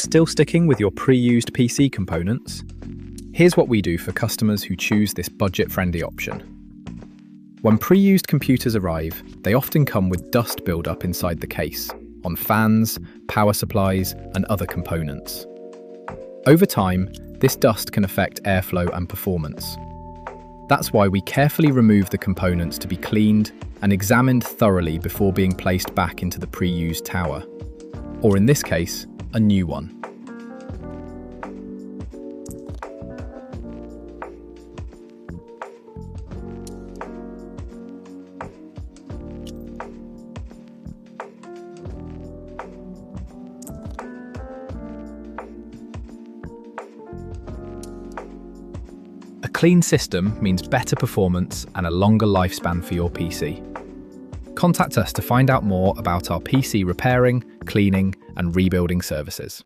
Still sticking with your pre-used PC components? Here's what we do for customers who choose this budget-friendly option. When pre-used computers arrive, they often come with dust buildup inside the case, on fans, power supplies, and other components. Over time, this dust can affect airflow and performance. That's why we carefully remove the components to be cleaned and examined thoroughly before being placed back into the pre-used tower, or in this case, a new one. A clean system means better performance and a longer lifespan for your PC. Contact us to find out more about our PC repairing, cleaning, and rebuilding services.